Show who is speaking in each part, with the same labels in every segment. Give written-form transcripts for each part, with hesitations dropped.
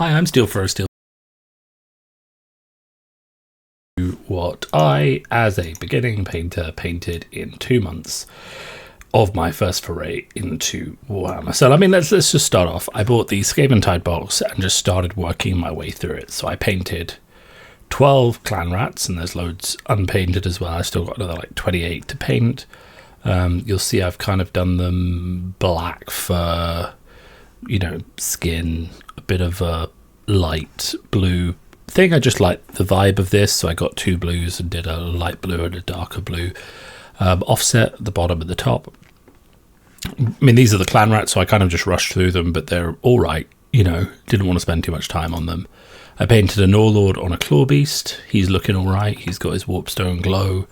Speaker 1: Hi, I'm Steel for Steel. What I, as a beginning painter, painted in 2 months of my first foray into Warhammer. So, I mean, let's just start off. I bought the Skaven Tide box and just started working my way through it. So I painted 12 clan rats, and there's loads unpainted as well. I still got another like 28 to paint. You'll see I've kind of done them black fur, skin, a bit of a light blue thing. I just like the vibe of this, so I got 2 blues and did a light blue and a darker blue offset at the bottom and the top. I mean, these are the clan rats, so I kind of just rushed through them, but they're all right. Didn't want to spend too much time on them. I painted an Warlord on a claw beast. He's looking all right. He's got his warpstone glow.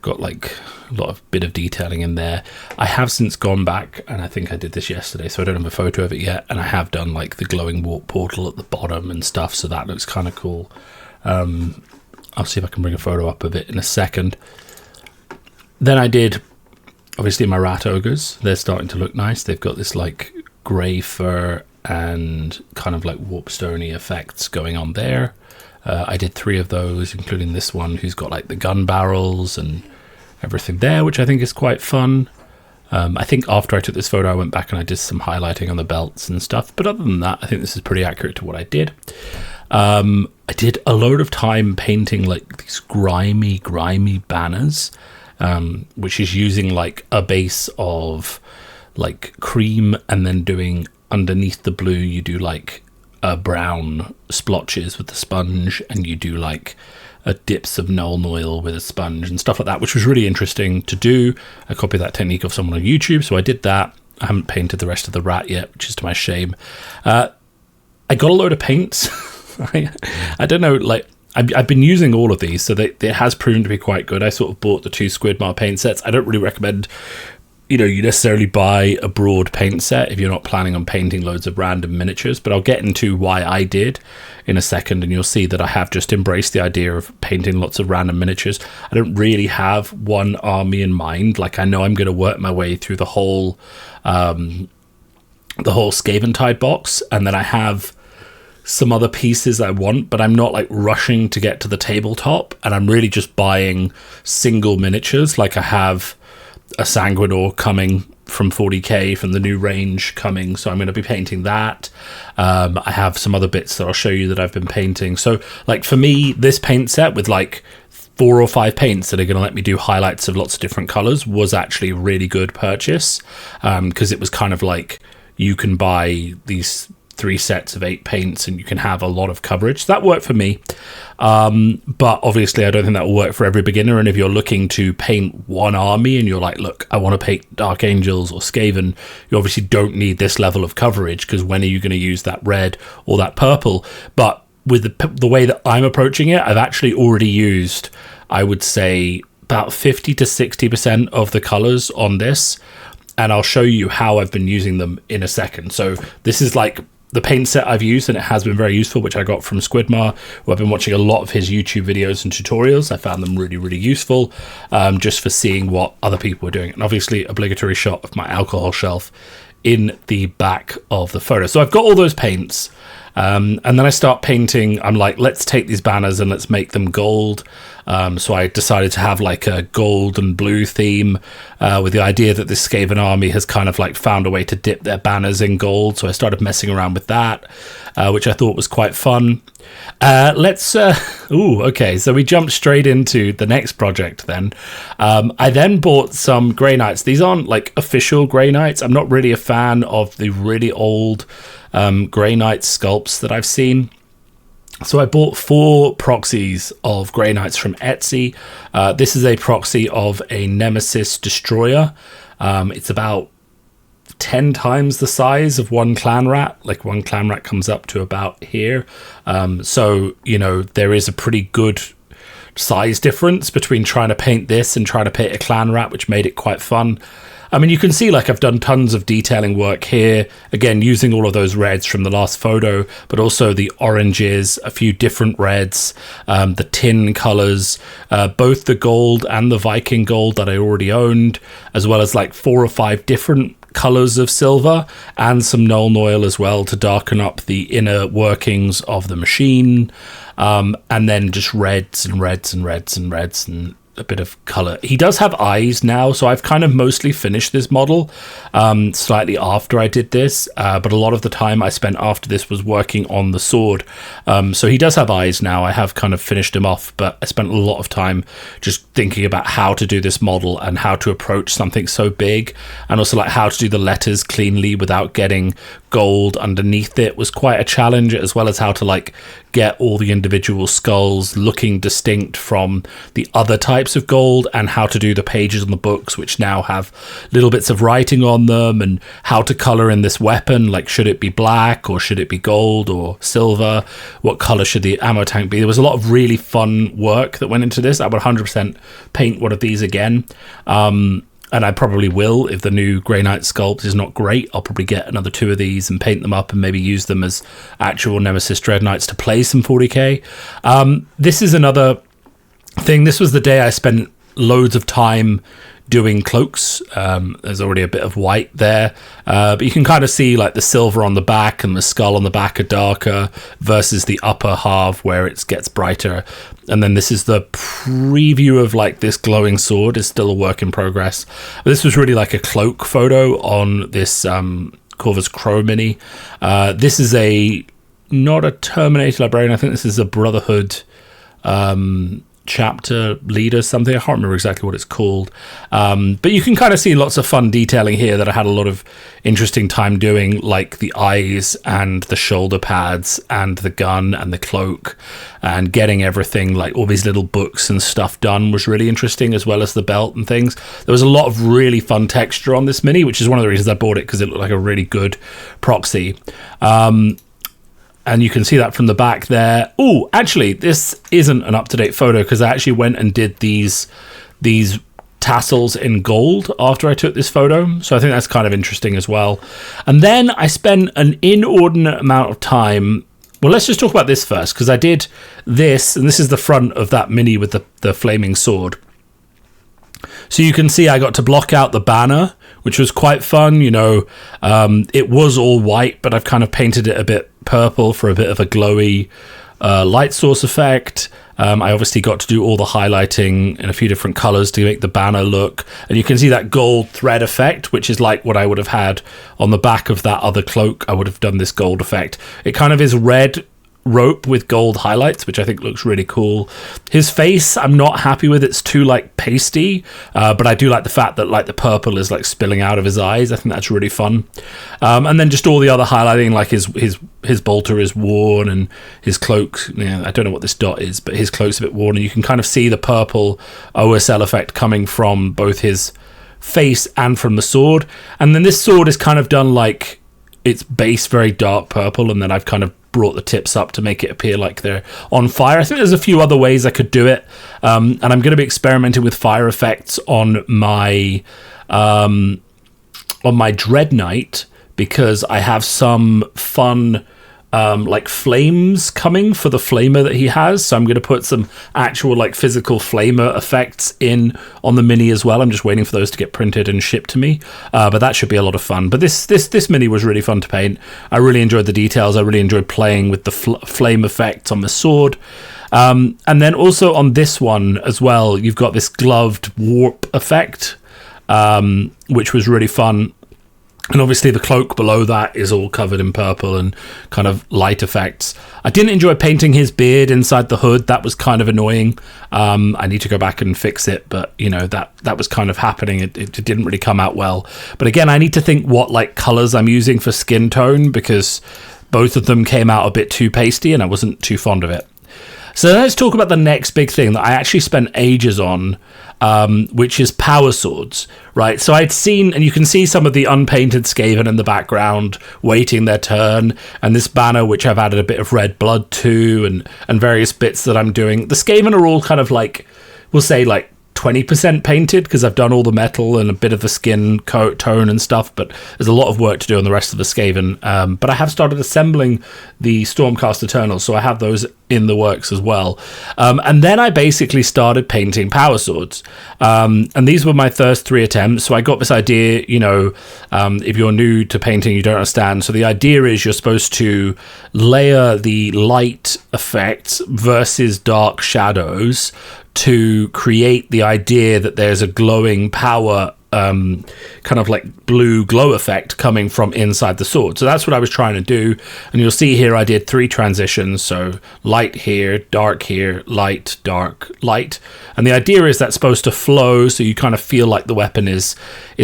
Speaker 1: Got like a lot of bit of detailing in there. I have since gone back, and I think I did this yesterday, so I don't have a photo of it yet, and I have done like the glowing warp portal at the bottom and stuff, so that looks kind of cool. I'll see if I can bring a photo up of it in a second. Then I did obviously my rat ogres. They're starting to look nice. They've got this like grey fur and kind of like warpstoney effects going on there. I did 3 of those, including this one who's got like the gun barrels and everything there, which I think is quite fun. I think after I took this photo, I went back and I did some highlighting on the belts and stuff. But other than that, I think this is pretty accurate to what I did. I did a load of time painting like these grimy banners, which is using like a base of like cream, and then doing underneath the blue, you do like brown splotches with the sponge, and you do like dips of Null oil with a sponge and stuff like that, which was really interesting to do. I copied that technique of someone on YouTube, so I did that. I haven't painted the rest of the rat yet, which is to my shame. I got a load of paints. I don't know, like I've been using all of these, so it has proven to be quite good. I sort of bought the 2 Squidmar paint sets. I don't really recommend you necessarily buy a broad paint set if you're not planning on painting loads of random miniatures, but I'll get into why I did in a second, and you'll see that I have just embraced the idea of painting lots of random miniatures. I don't really have one army in mind. Like, I know I'm going to work my way through the whole Skaven Tide box, and then I have some other pieces I want, but I'm not like rushing to get to the tabletop, and I'm really just buying single miniatures. Like, I have a Sanguinor coming from 40k from the new range coming, so I'm going to be painting that. I have some other bits that I'll show you that I've been painting. So like for me, this paint set with like 4 or 5 paints that are going to let me do highlights of lots of different colors was actually a really good purchase, because it was kind of like you can buy these 3 sets of 8 paints and you can have a lot of coverage. So that worked for me. But obviously I don't think that will work for every beginner. And if you're looking to paint one army and you're like, look, I want to paint Dark Angels or Skaven, you obviously don't need this level of coverage, because when are you going to use that red or that purple? But with the way that I'm approaching it, I've actually already used, I would say, about 50 to 60% of the colors on this. And I'll show you how I've been using them in a second. So this is like the paint set I've used, and it has been very useful, which I got from Squidmar, who I've been watching a lot of his YouTube videos and tutorials. I found them really, really useful, just for seeing what other people were doing. And obviously, obligatory shot of my alcohol shelf in the back of the photo. So I've got all those paints, and then I start painting. I'm like, let's take these banners and let's make them gold. So I decided to have like a gold and blue theme, with the idea that this Skaven army has kind of like found a way to dip their banners in gold. So I started messing around with that, which I thought was quite fun. Okay, so we jumped straight into the next project then. I then bought some Grey Knights. These aren't like official Grey Knights. I'm not really a fan of the really old Grey Knight sculpts that I've seen. So I bought 4 proxies of Grey Knights from Etsy. This is a proxy of a Nemesis Destroyer. It's about 10 times the size of one clan rat. Like, one clan rat comes up to about here. So, there is a pretty good size difference between trying to paint this and trying to paint a clan rat, which made it quite fun. I mean, you can see like I've done tons of detailing work here, again using all of those reds from the last photo, but also the oranges, a few different reds, the tin colors, both the gold and the Viking gold that I already owned, as well as like 4 or 5 different colors of silver and some Nuln Oil as well to darken up the inner workings of the machine. And then just reds and reds and reds and reds and a bit of color. He does have eyes now, so I've kind of mostly finished this model slightly after I did this, but a lot of the time I spent after this was working on the sword. So he does have eyes now. I have kind of finished him off, but I spent a lot of time just thinking about how to do this model and how to approach something so big, and also like how to do the letters cleanly without getting gold underneath it was quite a challenge, as well as how to like get all the individual skulls looking distinct from the other types of gold, and how to do the pages on the books which now have little bits of writing on them, and how to color in this weapon, like should it be black or should it be gold or silver, what color should the ammo tank be. There was a lot of really fun work that went into this. I would 100% paint one of these again. And I probably will. If the new Grey Knight sculpt is not great, I'll probably get another 2 of these and paint them up and maybe use them as actual Nemesis Dread Knights to play some 40k. This is another thing. This was the day I spent loads of time doing cloaks. There's already a bit of white there, but you can kind of see like the silver on the back and the skull on the back are darker versus the upper half where it gets brighter. And then this is the preview of like this glowing sword. Is still a work in progress. But this was really like a cloak photo on this Corvus Crow mini. This is not a Terminator Librarian. I think this is a Brotherhood chapter leader something. I can't remember exactly what it's called, but you can kind of see lots of fun detailing here that I had a lot of interesting time doing, like the eyes and the shoulder pads and the gun and the cloak, and getting everything like all these little books and stuff done was really interesting, as well as the belt and things. There was a lot of really fun texture on this mini, which is one of the reasons I bought it, because it looked like a really good proxy. And you can see that from the back there. Oh, actually, this isn't an up-to-date photo, because I actually went and did these tassels in gold after I took this photo. So I think that's kind of interesting as well. And then I spent an inordinate amount of time. Well, let's just talk about this first, because I did this, and this is the front of that mini with the flaming sword. So you can see I got to block out the banner, which was quite fun. You know, it was all white, but I've kind of painted it a bit purple for a bit of a glowy light source effect. I obviously got to do all the highlighting in a few different colors to make the banner look. And you can see that gold thread effect, which is like what I would have had on the back of that other cloak. I would have done this gold effect. It kind of is red rope with gold highlights, which I think looks really cool. His face I'm not happy with. It's too like pasty, but I do like the fact that like the purple is like spilling out of his eyes. I think that's really fun. And then just all the other highlighting, like his bolter is worn, and his cloak, I don't know what this dot is, but his cloak's a bit worn, and you can kind of see the purple OSL effect coming from both his face and from the sword. And then this sword is kind of done like its base very dark purple, and then I've kind of brought the tips up to make it appear like they're on fire. I think there's a few other ways I could do it, and I'm going to be experimenting with fire effects on my Dread Knight, because I have some fun like flames coming for the flamer that he has. So I'm going to put some actual like physical flamer effects in on the mini as well. I'm just waiting for those to get printed and shipped to me, but that should be a lot of fun. But this mini was really fun to paint. I really enjoyed the details. I really enjoyed playing with the flame effects on the sword. And then also on this one as well, you've got this gloved warp effect, which was really fun. And obviously the cloak below that is all covered in purple and kind of light effects. I didn't enjoy painting his beard inside the hood. That was kind of annoying. I need to go back and fix it, but you know, that was kind of happening. It didn't really come out well. But again, I need to think what like colors I'm using for skin tone, because both of them came out a bit too pasty and I wasn't too fond of it. So let's talk about the next big thing that I actually spent ages on, which is power swords, right? So I'd seen, and you can see some of the unpainted Skaven in the background waiting their turn, and this banner, which I've added a bit of red blood to, and various bits that I'm doing. The Skaven are all kind of like, we'll say like 20% painted, because I've done all the metal and a bit of the skin coat tone and stuff, but there's a lot of work to do on the rest of the Skaven. But I have started assembling the Stormcast Eternals, so I have those in the works as well. And then I basically started painting power swords. And these were my first 3 attempts. So I got this idea, if you're new to painting, you don't understand. So the idea is you're supposed to layer the light effects versus dark shadows to create the idea that there's a glowing power kind of like blue glow effect coming from inside the sword. So that's what I was trying to do. And you'll see here I did 3 transitions. So light here, dark here, light, dark, light. And the idea is that's supposed to flow, so you kind of feel like the weapon is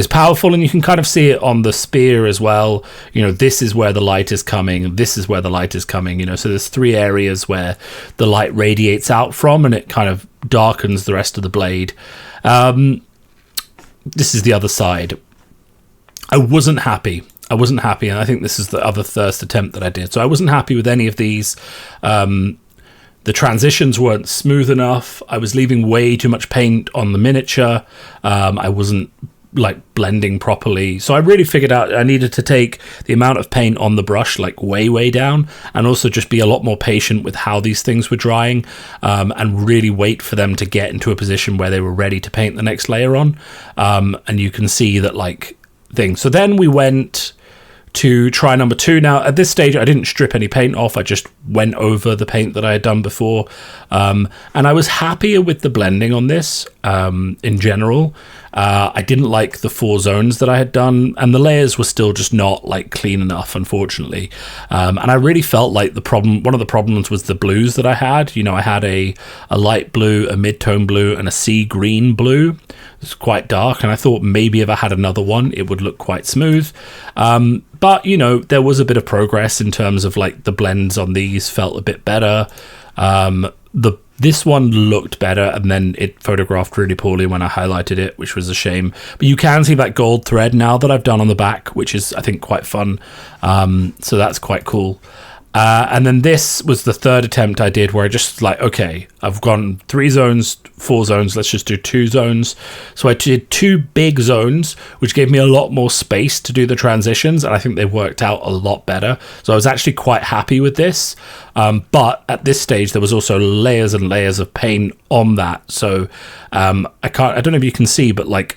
Speaker 1: powerful, and you can kind of see it on the spear as well. This is where the light is coming, this is where the light is coming, so there's 3 areas where the light radiates out from, and it kind of darkens the rest of the blade. This is the other side. I wasn't happy, and I think this is the other first attempt that I did. So I wasn't happy with any of these. The transitions weren't smooth enough. I was leaving way too much paint on the miniature. I wasn't blending properly. So I really figured out I needed to take the amount of paint on the brush way down, and also just be a lot more patient with how these things were drying, and really wait for them to get into a position where they were ready to paint the next layer on. And you can see that thing. So then we went to try number 2. Now at this stage I didn't strip any paint off, I just went over the paint that I had done before, and I was happier with the blending on this in general. I didn't like the 4 zones that I had done, and the layers were still just not clean enough, unfortunately. And I really felt like one of the problems was the blues that I had. I had a light blue, a mid-tone blue, and a sea green blue. It's quite dark, and I thought maybe if I had another one it would look quite smooth. But there was a bit of progress in terms of the blends on these felt a bit better. This one looked better, and then it photographed really poorly when I highlighted it, which was a shame. But you can see that gold thread now that I've done on the back, which is, I think, quite fun. So that's quite cool. And then this was the 3rd attempt I did, where I just okay, I've gone 3 zones, 4 zones, let's just do 2 zones. So I did 2 big zones, which gave me a lot more space to do the transitions, and I think they worked out a lot better. So I was actually quite happy with this. But at this stage there was also layers and layers of paint on that. So I don't know if you can see, but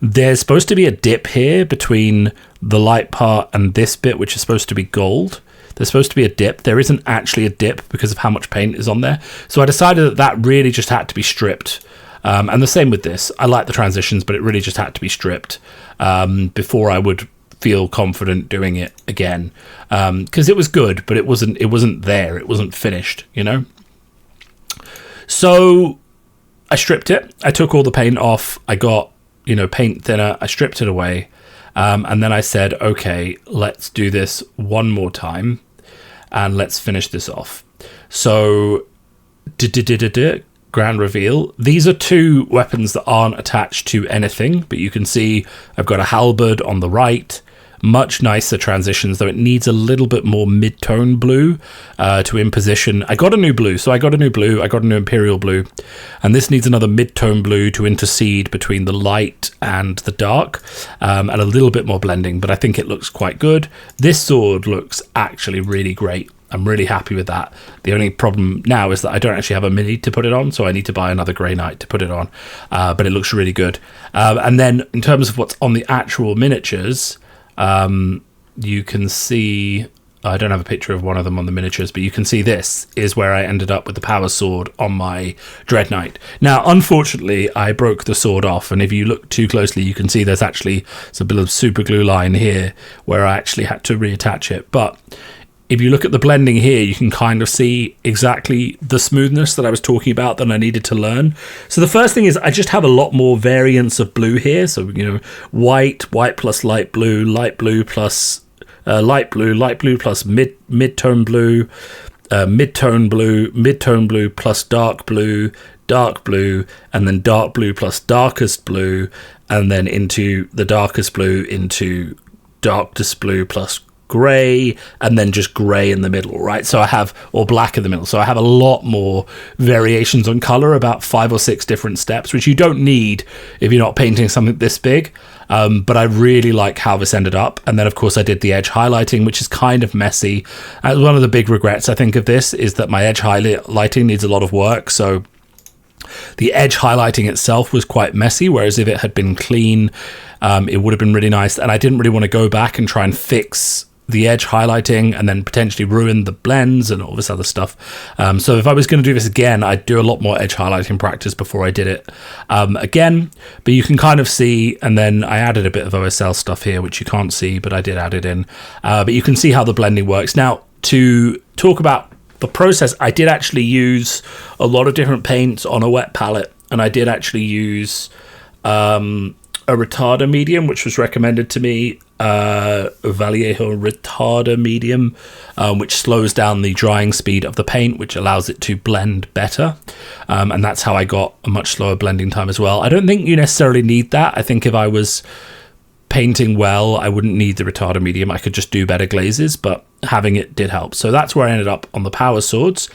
Speaker 1: there's supposed to be a dip here between the light part and this bit, which is supposed to be gold. There's supposed to be a dip. There isn't actually a dip because of how much paint is on there. So I decided that really just had to be stripped. And the same with this. I like the transitions, but it really just had to be stripped before I would feel confident doing it again. Because it was good, but it wasn't there. It wasn't finished, So I stripped it. I took all the paint off. I got, paint thinner. I stripped it away. And then I said, okay, let's do this one more time. And let's finish this off. So, grand reveal. These are 2 weapons that aren't attached to anything, but you can see I've got a halberd on the right. Much nicer transitions, though it needs a little bit more mid-tone blue to imposition. I got a new blue, I got a new imperial blue, and this needs another mid-tone blue to intercede between the light and the dark, and a little bit more blending, but I think it looks quite good. This sword looks actually really great. I'm really happy with that. The only problem now is that I don't actually have a mini to put it on, so I need to buy another Grey Knight to put it on, but it looks really good. And then in terms of what's on the actual miniatures, you can see, I don't have a picture of one of them on the miniatures, but you can see this is where I ended up with the power sword on my Dread Knight. Now, unfortunately, I broke the sword off, and if you look too closely, you can see there's actually a bit of super glue line here where I actually had to reattach it. But if you look at the blending here, you can kind of see exactly the smoothness that I was talking about that I needed to learn. So the first thing is I just have a lot more variance of blue here. So, white plus light blue plus light blue plus mid-tone blue, mid-tone blue plus dark blue, and then dark blue plus darkest blue, and then into the darkest blue into darkest blue plus grey, and then just grey in the middle, right? So I have, or black in the middle. So I have a lot more variations on colour, about 5 or 6 different steps, which you don't need if you're not painting something this big. but I really like how this ended up. And then, of course, I did the edge highlighting, which is kind of messy. One of the big regrets, I think, of this is that my edge highlighting needs a lot of work. So the edge highlighting itself was quite messy, whereas if it had been clean, it would have been really nice. And I didn't really want to go back and try and fix the edge highlighting and then potentially ruin the blends and all this other stuff. So if I was going to do this again, I'd do a lot more edge highlighting practice before I did it again. But you can kind of see, and then I added a bit of OSL stuff here, which you can't see, but I did add it in. But you can see how the blending works. Now, to talk about the process, I did actually use a lot of different paints on a wet palette, and I did actually use a retarder medium, which was recommended to me, Vallejo retarder medium, which slows down the drying speed of the paint, which allows it to blend better. And that's how I got a much slower blending time as well. I don't think you necessarily need that. I think if I was painting well, I wouldn't need the retarder medium. I could just do better glazes, but having it did help. So that's where I ended up on the power swords.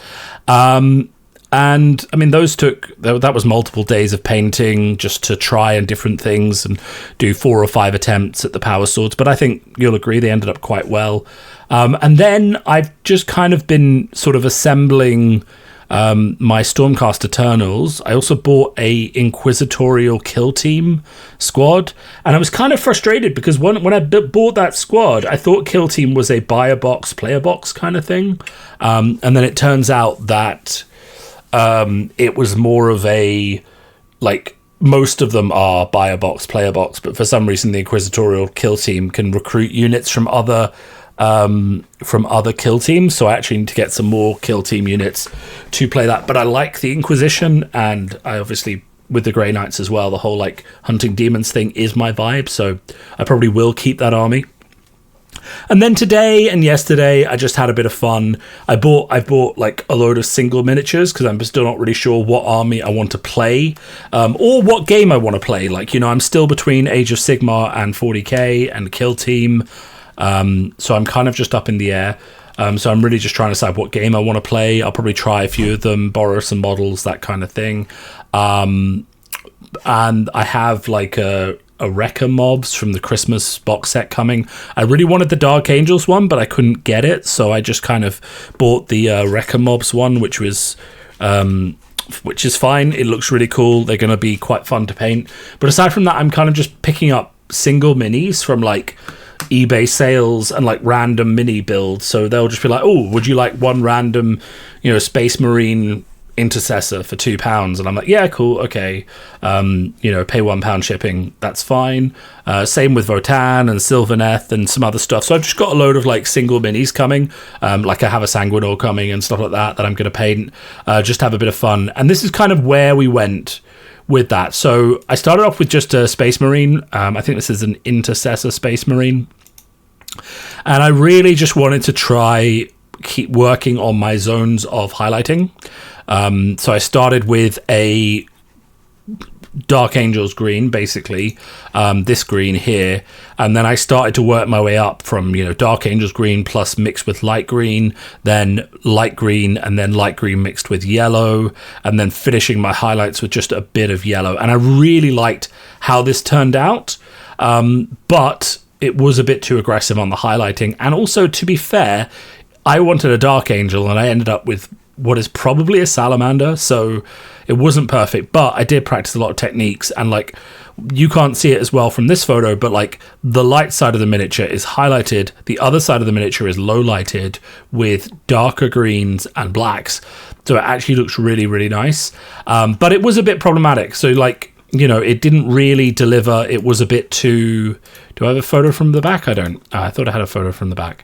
Speaker 1: And I mean, that was multiple days of painting just to try and different things and do 4 or 5 attempts at the power swords. But I think you'll agree they ended up quite well. And then I've just kind of been sort of assembling my Stormcast Eternals. I also bought a Inquisitorial Kill Team squad, and I was kind of frustrated because when I bought that squad, I thought Kill Team was a buy a box, play a box kind of thing. And then it turns out that it was more of a, like, most of them are buy a box, play a box, but for some reason the Inquisitorial Kill Team can recruit units from other kill teams, so I actually need to get some more kill team units to play that. But I like the Inquisition, and I obviously, with the Grey Knights as well, the whole like hunting demons thing is my vibe, so I probably will keep that army. And then today and yesterday, I just had a bit of fun. I bought like a load of single miniatures because I'm still not really sure what army I want to play, or what game I want to play. Like, you know, I'm still between Age of Sigmar and 40k and Kill Team, so I'm kind of just up in the air. So I'm really just trying to decide what game I want to play. I'll probably try a few of them, borrow some models, that kind of thing. And I have like a Wrecker Mobs from the Christmas box set coming. I really wanted the Dark Angels one, but I couldn't get it, so I just kind of bought the Wrecker Mobs one, which is fine. It looks really cool. They're going to be quite fun to paint. But aside from that, I'm kind of just picking up single minis from like eBay sales and like random mini builds. So they'll just be like, oh, would you like one random, you know, Space Marine Intercessor for £2? And I'm like, yeah, cool, okay. You know, pay £1 shipping, that's fine. Same with Votan and Sylvaneth and some other stuff. So I've just got a load of like single minis coming, like I have a Sanguinor coming and stuff like that I'm going to paint, just have a bit of fun. And this is kind of where we went with that. So I started off with just a Space Marine. I think this is an Intercessor Space Marine, and I really just wanted to keep working on my zones of highlighting. So I started with a Dark Angels green, basically, this green here, and then I started to work my way up from, you know, Dark Angels green plus mixed with light green, then light green, and then light green mixed with yellow, and then finishing my highlights with just a bit of yellow. And I really liked how this turned out, but it was a bit too aggressive on the highlighting. And also, to be fair, I wanted a Dark Angel, and I ended up with what is probably a Salamander, so it wasn't perfect, but I did practice a lot of techniques, and like, you can't see it as well from this photo, but like the light side of the miniature is highlighted, the other side of the miniature is low lighted with darker greens and blacks, so it actually looks really, really nice. But it was a bit problematic, so like, you know, it didn't really deliver. It was a bit too... Do I have a photo from the back? I don't. I thought I had a photo from the back.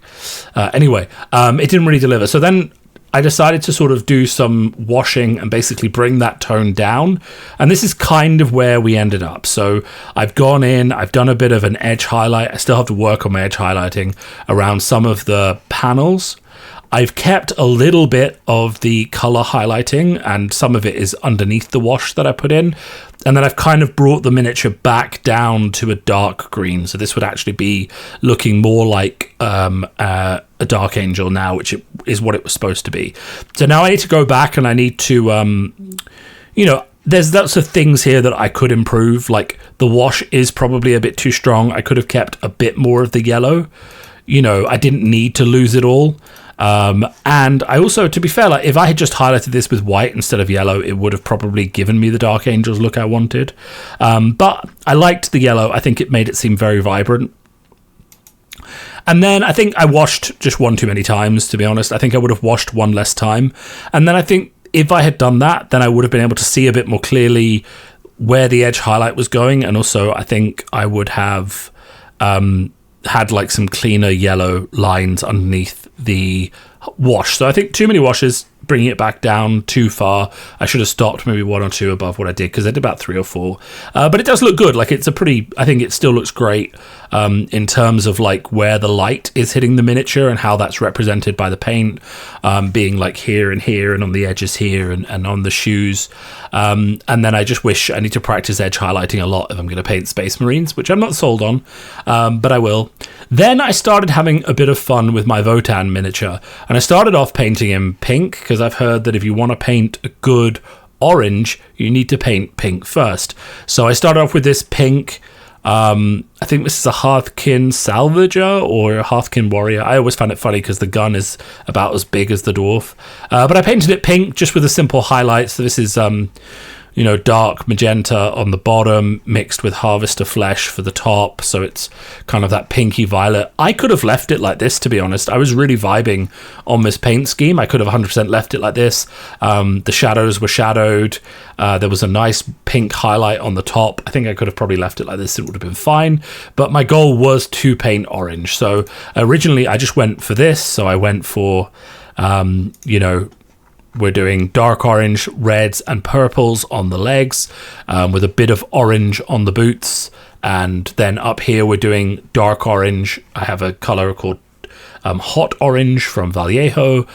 Speaker 1: Anyway, it didn't really deliver. So then I decided to sort of do some washing and basically bring that tone down. And this is kind of where we ended up. So I've gone in, I've done a bit of an edge highlight. I still have to work on my edge highlighting around some of the panels. I've kept a little bit of the color highlighting, and some of it is underneath the wash that I put in. And then I've kind of brought the miniature back down to a dark green. So this would actually be looking more like a Dark Angel now, which is what it was supposed to be. So now I need to go back and I need to, you know, there's lots of things here that I could improve. Like the wash is probably a bit too strong. I could have kept a bit more of the yellow. You know, I didn't need to lose it all. And I also, to be fair, like if I had just highlighted this with white instead of yellow, it would have probably given me the Dark Angels look I wanted. But I liked the yellow. I think it made it seem very vibrant. And then I think I washed just one too many times, to be honest. I think I would have washed one less time. And then I think if I had done that, then I would have been able to see a bit more clearly where the edge highlight was going. And also I think I would have had like some cleaner yellow lines underneath the wash. So I think too many washes, bringing it back down too far. I should have stopped maybe one or two above what I did, because I did about 3 or 4. But it does look good. Like it's a pretty, I think it still looks great in terms of like where the light is hitting the miniature and how that's represented by the paint being like here and on the edges here and on the shoes. And then I just wish I need to practice edge highlighting a lot if I'm going to paint Space Marines, which I'm not sold on, but I will. Then I started having a bit of fun with my Votan miniature, and I started off painting him pink, because I've heard that if you want to paint a good orange, you need to paint pink first. So I started off with this pink. I think this is a Hearthkin Salvager or a Hearthkin Warrior. I always find it funny because the gun is about as big as the dwarf. But I painted it pink just with a simple highlight. So this is dark magenta on the bottom mixed with Harvester Flesh for the top, so it's kind of that pinky violet. I could have left it like this, to be honest. I was really vibing on this paint scheme. I could have 100% left it like this. The shadows were shadowed. There was a nice pink highlight on the top. I think I could have probably left it like this. It would have been fine, but my goal was to paint orange. So originally I just went for this. So I went for we're doing dark orange, reds and purples on the legs, with a bit of orange on the boots. And then up here we're doing dark orange. I have a color called hot orange from Vallejo,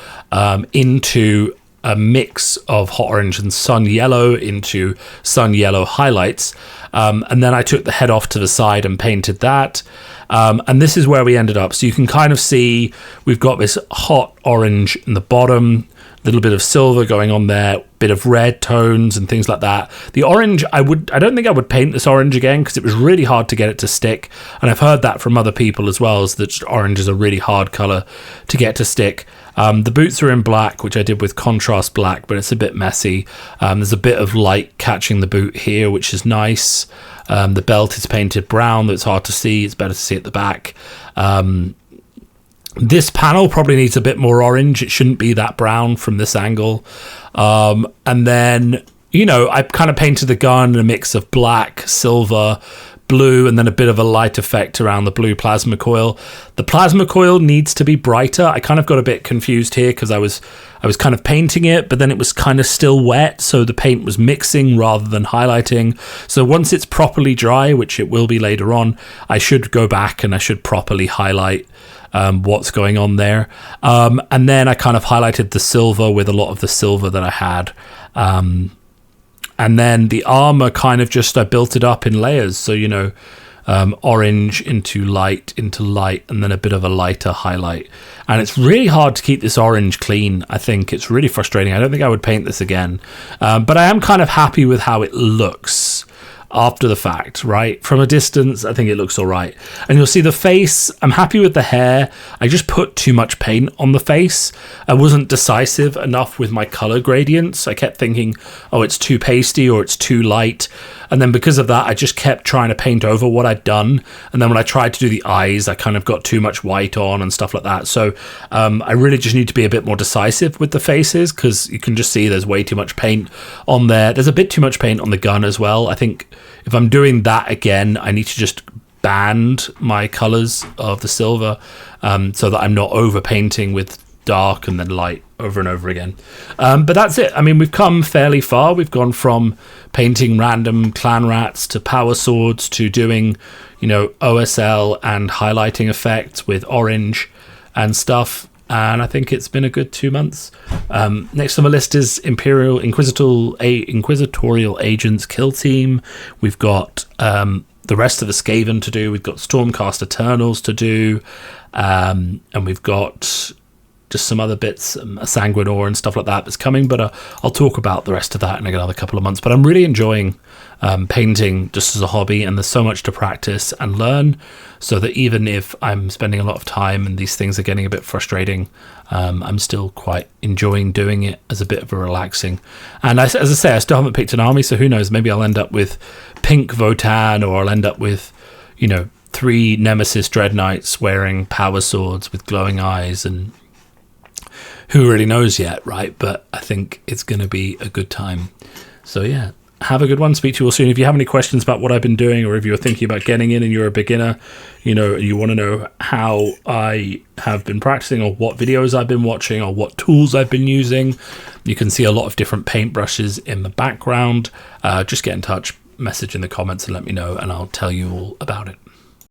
Speaker 1: into a mix of hot orange and sun yellow into sun yellow highlights. And then I took the head off to the side and painted that. And this is where we ended up. So you can kind of see we've got this hot orange in the bottom, little bit of silver going on there, bit of red tones and things like that. The orange, I don't think I would paint this orange again, because it was really hard to get it to stick. And I've heard that from other people as well, is that orange is a really hard color to get to stick. The boots are in black, which I did with contrast black, but it's a bit messy. There's a bit of light catching the boot here, which is nice. The belt is painted brown, though it's hard to see. It's better to see at the back. This panel probably needs a bit more orange. It shouldn't be that brown from this angle. And then, I kind of painted the gun in a mix of black, silver, blue, and then a bit of a light effect around the blue plasma coil. The plasma coil needs to be brighter. I kind of got a bit confused here because I was kind of painting it, but then it was kind of still wet, so the paint was mixing rather than highlighting. So once it's properly dry, which it will be later on, I should go back and I should properly highlight what's going on there. And then I kind of highlighted the silver with a lot of the silver that I had. And then the armor kind of just, I built it up in layers. So, orange into light, and then a bit of a lighter highlight. And it's really hard to keep this orange clean. I think it's really frustrating. I don't think I would paint this again. But I am kind of happy with how it looks after the fact, right? From a distance, I think it looks all right. And you'll see the face, I'm happy with the hair. I just put too much paint on the face. I wasn't decisive enough with my color gradients. I kept thinking, oh, it's too pasty or it's too light. And then because of that, I just kept trying to paint over what I'd done. And then when I tried to do the eyes, I kind of got too much white on and stuff like that. So I really just need to be a bit more decisive with the faces, because you can just see there's way too much paint on there. There's a bit too much paint on the gun as well. I think if I'm doing that again, I need to just band my colors of the silver so that I'm not over painting with dark and then light over and over again. But that's it. I mean, we've come fairly far. We've gone from painting random clan rats to power swords to doing, OSL and highlighting effects with orange and stuff. And I think it's been a good 2 months. Next on the list is Imperial Inquisitorial Agents Kill Team. We've got the rest of the Skaven to do. We've got Stormcast Eternals to do. And we've got just some other bits, a sanguinor and stuff like that that's coming, but I'll talk about the rest of that in another couple of months. But I'm really enjoying painting just as a hobby, and there's so much to practice and learn, so that even if I'm spending a lot of time and these things are getting a bit frustrating, I'm still quite enjoying doing it as a bit of a relaxing. And as I say, I still haven't picked an army, so who knows, maybe I'll end up with pink Votan, or I'll end up with, 3 Nemesis Dreadknights wearing power swords with glowing eyes, and who really knows yet, right? But I think it's going to be a good time. So yeah, have a good one. Speak to you all soon. If you have any questions about what I've been doing, or if you're thinking about getting in and you're a beginner, you want to know how I have been practicing, or what videos I've been watching, or what tools I've been using, you can see a lot of different paintbrushes in the background. Just get in touch, message in the comments and let me know, and I'll tell you all about it.